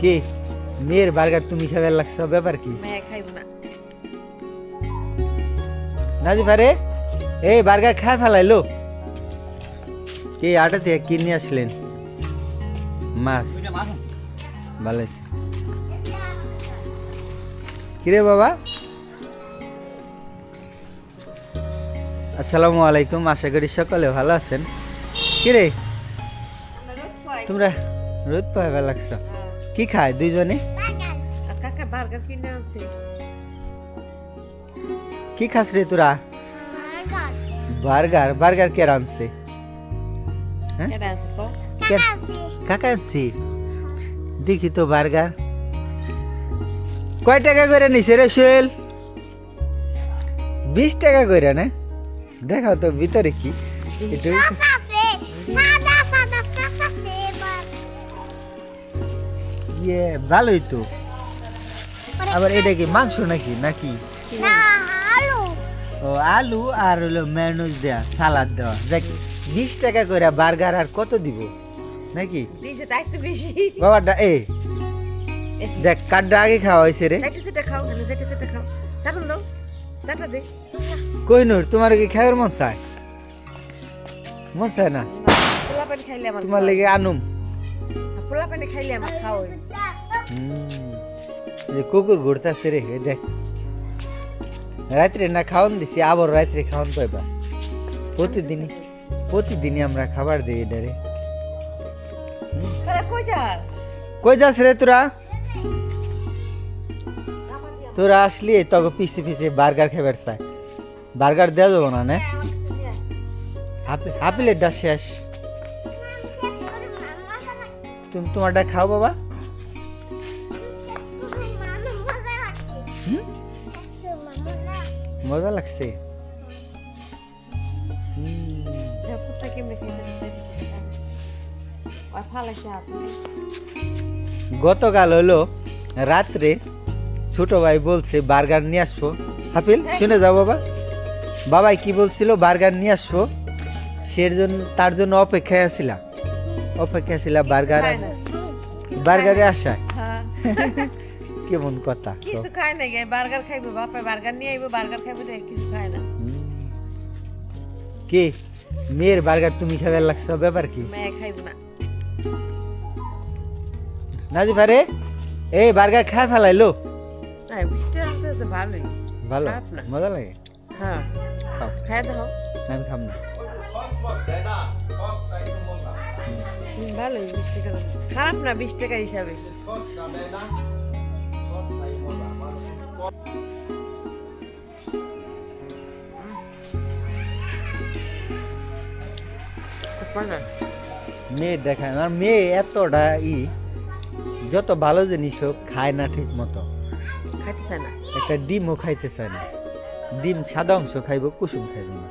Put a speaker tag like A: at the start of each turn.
A: কি মেয়ের বার্গার তুমি খাবার লাগছো, ব্যাপার কি?
B: খাইব না।
A: নাজিফা রে, এই বার্গার খায় ফেলাইলো। কি আটা থেকে কি নিয়ে আসলেন? মাছ। ভালো আছে। কিরে বাবা? আসসালামু আলাইকুম, আশা করি সকলে ভালো আছেন। কিরে তোমরা রোদ পাইবা লাগছো? কি খায় দুইজনে?
B: কাকা বার্গার কিনে আনছে।
A: কি খাস রে তোরা? বার্গার। বার্গার কে আনছে? হ্যাঁ
B: কেডা আনছে কো?
A: কাকা আনছি। দেখি তো বার্গার কয় টাকা করে নিছে রে সোহেল? 20 টাকা করে না? দেখাও তো ভিতরে কি। একটু ইয়ে ভালোই তো। আবার এটা কি মাংস নাকি নাকি? ও আলু আর হলো ম্যায়োনিজ দেয়া, সালাদ দেওয়া। দেখ 20 টাকা করে বার্গার, আর কত দিব নাকি?
B: দিছে তাই তো বেশি।
A: বাবাটা দেখ কার্ডটা আগে খাওয়া হয়েছে রে।
B: যাইতে সেটা খাও, না যাইতে সেটা খাও। চাটন দাও, চাটা দে।
A: কই নূর, তোমার কি খাওয়ার মন চায়? মন চায় না?
B: পোলা পানি খাইলে আমার
A: তোমার লেগে আনুম।
B: পোলা পানি খাইলে আমার খাও।
A: যে কুকুর ঘুরতেছে রে, এই দেখ। রাত্রে না খাওয়ান দিছি, আবার রাত্রে খাওয়ান পাইবা। প্রতিদিনই আমরা খাবার দিই এটারে।
B: কই যাস?
A: কই যাস রে তোরা? তোরা আসলি তখন পিছে পিছে বার্গার খাবার চাই। বার্গার দেওয়া যাবো না? হাফ প্লেটটা শেষ। তুমি তোমারটা খাও বাবা। মজা লাগছে।
B: কুত্তা কেমনে খাইতে? ওই ফালাইছে আপনি।
A: গতকাল হলো রাত্রে ছোট ভাই বলছে বার্গার নিয়ে আসবো। হাফিল শুনে যাও বাবা। বাবাই কি বলছিল? বার্গার নিয়ে আসবো। তার জন্য অপেক্ষায় ছিলাম বার্গারে আসায়। কেমন কথা?
B: কিছু খায় না গে, বার্গার খাইবো, বাপে বার্গার নিয়ে আইবো, বার্গার খাইবো, দেখ কিছু খায় না।
A: কি মেয়ের বার্গার তুমি খাবার লাগছো, ব্যাপার কি?
B: খাইবো না।
A: নাজিফা রে, এই বার্গার খায় ফেলাইলো।
B: বৃষ্টি আনতে তো ভালোই।
A: ভালো,
B: খারাপ না।
A: মজা লাগে।
B: হ্যাঁ
A: খাও।
B: খাই দাও।
A: আমি খাম না।
B: ভালোই 20 টাকা। খারাপ না 20 টাকা হিসাবে।
A: মেয়ে দেখায় আমার মেয়ে এতটা যত ভালো জিনিস হোক খায় না ঠিক মতো।
B: খাইতে চায় না।
A: একটা ডিমও খাইতে চায় না। ডিম সাদা অংশ খাইব, কুসুম খাইব না।